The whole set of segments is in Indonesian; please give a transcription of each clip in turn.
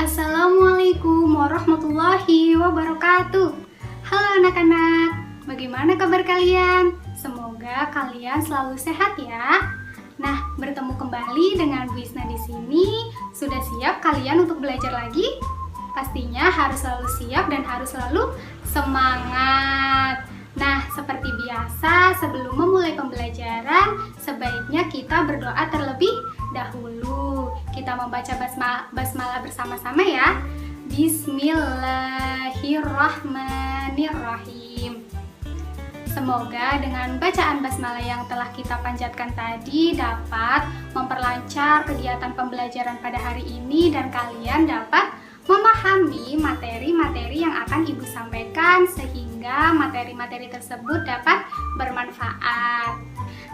Assalamualaikum warahmatullahi wabarakatuh. Halo anak-anak, bagaimana kabar kalian? Semoga kalian selalu sehat ya. Nah, bertemu kembali dengan Bu Isna di sini. Sudah siap kalian untuk belajar lagi? Pastinya harus selalu siap dan harus selalu semangat. Nah, seperti biasa, sebelum memulai pembelajaran, sebaiknya kita berdoa terlebih dahulu. Kita membaca basmalah bersama-sama ya. Bismillahirrahmanirrahim. Semoga dengan bacaan basmalah yang telah kita panjatkan tadi dapat memperlancar kegiatan pembelajaran pada hari ini dan kalian dapat memahami materi-materi yang akan Ibu sampaikan sehingga materi-materi tersebut dapat bermanfaat.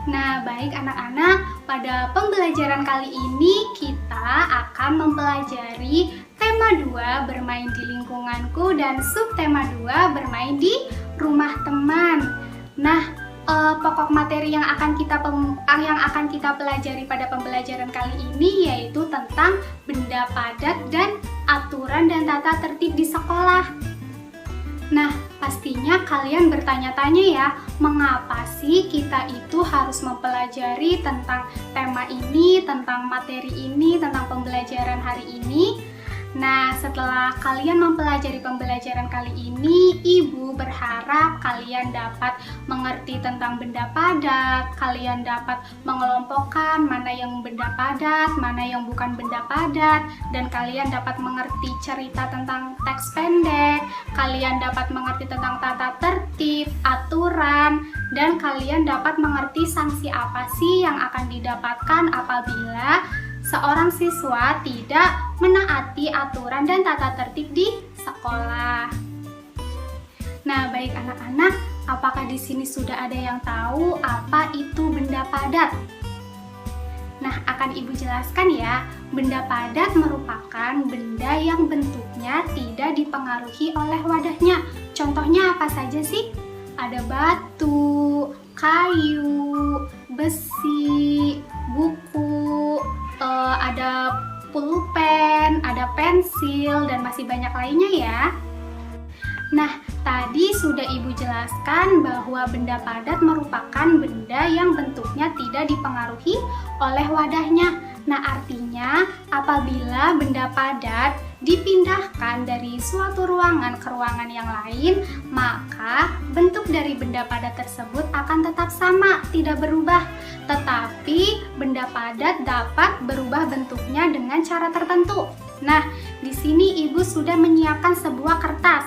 Nah, baik anak-anak, pada pembelajaran kali ini kita akan mempelajari tema 2 bermain di lingkunganku dan subtema 2 bermain di rumah teman. Nah, pokok materi yang akan kita pelajari pada pembelajaran kali ini yaitu tentang benda padat dan aturan dan tata tertib di sekolah. Nah, pastinya kalian bertanya-tanya ya, mengapa sih kita itu harus mempelajari tentang tema ini, tentang materi ini, tentang pembelajaran hari ini? Nah, setelah kalian mempelajari pembelajaran kali ini, Ibu berharap kalian dapat mengerti tentang benda padat, kalian dapat mengelompokkan mana yang benda padat, mana yang bukan benda padat, dan kalian dapat mengerti cerita tentang teks pendek, kalian dapat mengerti tentang tata tertib, aturan, dan kalian dapat mengerti sanksi apa sih yang akan didapatkan apabila seorang siswa tidak menaati aturan dan tata tertib di sekolah. Nah, baik anak-anak, apakah di sini sudah ada yang tahu apa itu benda padat? Nah, akan Ibu jelaskan ya. Benda padat merupakan benda yang bentuknya tidak dipengaruhi oleh wadahnya. Contohnya apa saja sih? Ada batu, kayu, besi, buku, ada pulpen, ada pensil, dan masih banyak lainnya ya. Nah, tadi sudah Ibu jelaskan bahwa benda padat merupakan benda yang bentuknya tidak dipengaruhi oleh wadahnya. Nah, artinya apabila benda padat dipindahkan dari suatu ruangan ke ruangan yang lain, maka bentuk dari benda padat tersebut akan tetap sama, tidak berubah. Tetapi benda padat dapat berubah bentuknya dengan cara tertentu. Nah, di sini Ibu sudah menyiapkan sebuah kertas.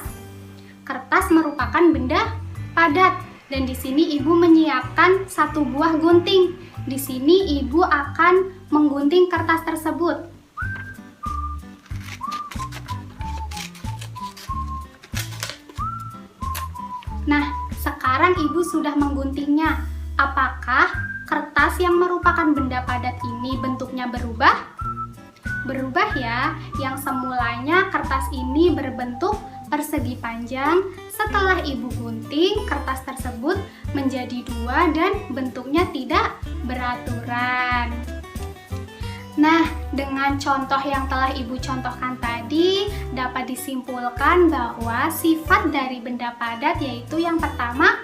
Kertas merupakan benda padat dan di sini Ibu menyiapkan satu buah gunting. Di sini Ibu akan menggunting kertas tersebut. Nah, sekarang Ibu sudah mengguntingnya. Apakah kertas yang merupakan benda padat ini bentuknya berubah? Berubah ya, yang semulanya kertas ini berbentuk persegi panjang. Setelah Ibu gunting, kertas tersebut menjadi 2 dan bentuknya tidak beraturan. Nah, dengan contoh yang telah Ibu contohkan tadi, dapat disimpulkan bahwa sifat dari benda padat yaitu yang pertama,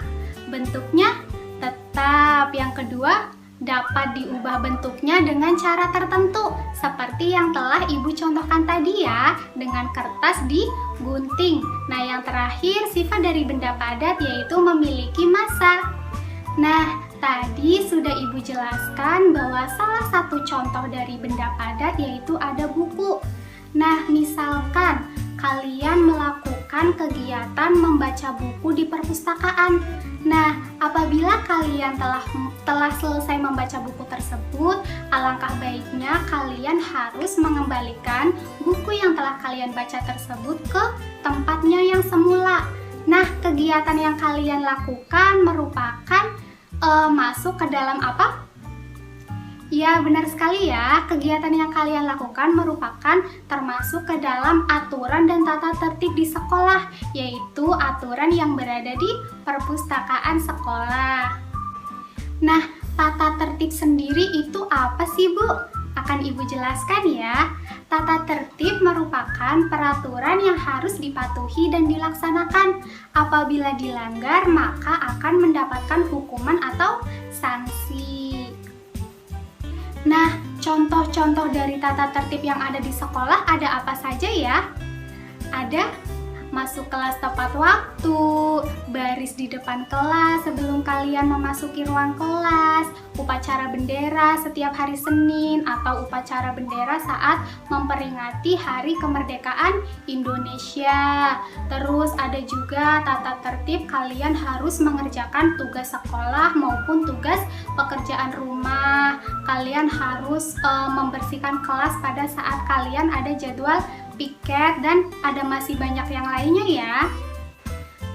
bentuknya tetap. Yang kedua, dapat diubah bentuknya dengan cara tertentu, seperti yang telah Ibu contohkan tadi ya, dengan kertas digunting. Nah, yang terakhir, sifat dari benda padat yaitu memiliki massa. Nah, tadi sudah Ibu jelaskan bahwa salah satu contoh dari benda padat yaitu ada buku. Nah, misalkan kalian melakukan kegiatan membaca buku di perpustakaan. Nah, apabila kalian telah selesai membaca buku tersebut, alangkah baiknya kalian harus mengembalikan buku yang telah kalian baca tersebut ke tempatnya yang semula. Nah, kegiatan yang kalian lakukan merupakan masuk ke dalam apa? Ya, benar sekali ya. Kegiatan yang kalian lakukan merupakan termasuk ke dalam aturan dan tata tertib di sekolah, yaitu aturan yang berada di perpustakaan sekolah. Nah, tata tertib sendiri itu apa sih, Bu? Akan Ibu jelaskan ya. Tata tertib merupakan peraturan yang harus dipatuhi dan dilaksanakan. Apabila dilanggar, maka akan mendapatkan hukuman atau sanksi. Nah, contoh-contoh dari tata tertib yang ada di sekolah ada apa saja ya? Ada masuk kelas tepat waktu, baris di depan kelas sebelum kalian memasuki ruang kelas, upacara bendera setiap hari Senin, atau upacara bendera saat memperingati Hari Kemerdekaan Indonesia. Terus ada juga tata tertib kalian harus mengerjakan tugas sekolah maupun tugas pekerjaan rumah. Kalian harus membersihkan kelas pada saat kalian ada jadwal piket, dan ada masih banyak yang lainnya ya.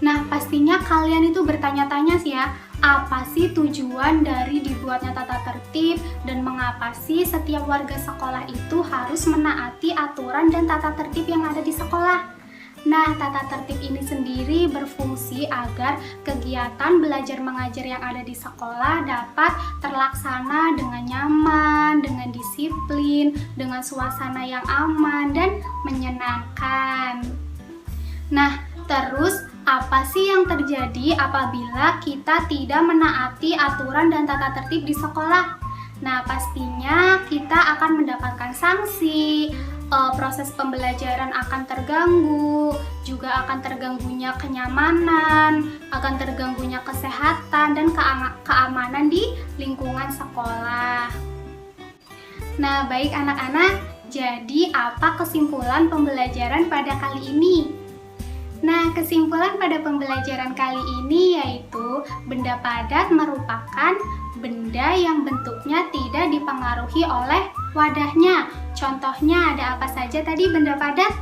Nah, pastinya kalian itu bertanya-tanya sih ya, apa sih tujuan dari dibuatnya tata tertib dan mengapa sih setiap warga sekolah itu harus menaati aturan dan tata tertib yang ada di sekolah? Nah, tata tertib ini sendiri berfungsi agar kegiatan belajar mengajar yang ada di sekolah dapat terlaksana dengan nyaman, dengan disiplin, dengan suasana yang aman dan menyenangkan. Nah, terus apa sih yang terjadi apabila kita tidak menaati aturan dan tata tertib di sekolah? Nah, pastinya kita akan mendapatkan sanksi, proses pembelajaran akan terganggu, juga akan terganggunya kenyamanan, akan terganggunya kesehatan dan keamanan di lingkungan sekolah. Nah, baik anak-anak, jadi apa kesimpulan pembelajaran pada kali ini? Nah, kesimpulan pada pembelajaran kali ini yaitu benda padat merupakan benda yang bentuknya tidak dipengaruhi oleh wadahnya. Contohnya ada apa saja tadi benda padat?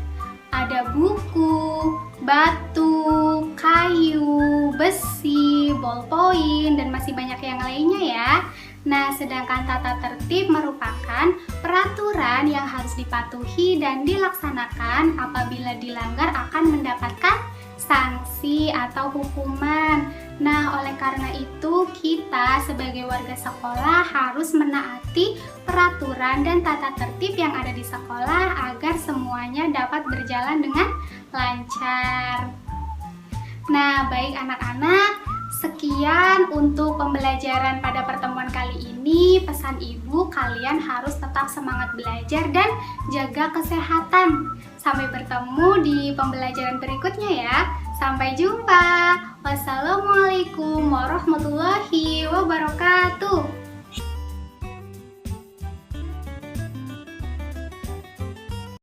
Ada buku, batu, kayu, besi, ballpoint, dan masih banyak yang lainnya ya. Nah, sedangkan tata tertib merupakan peraturan yang harus dipatuhi dan dilaksanakan. Apabila dilanggar akan mendapatkan sanksi atau hukuman. Nah, oleh karena itu kita sebagai warga sekolah harus menaati peraturan dan tata tertib yang ada di sekolah agar semuanya dapat berjalan dengan lancar. Nah, baik anak-anak, sekian untuk pembelajaran pada pertemuan kali ini. Pesan ibu, kalian harus tetap semangat belajar dan jaga kesehatan. Sampai bertemu di pembelajaran berikutnya ya. Sampai jumpa. Wassalamualaikum warahmatullahi wabarakatuh.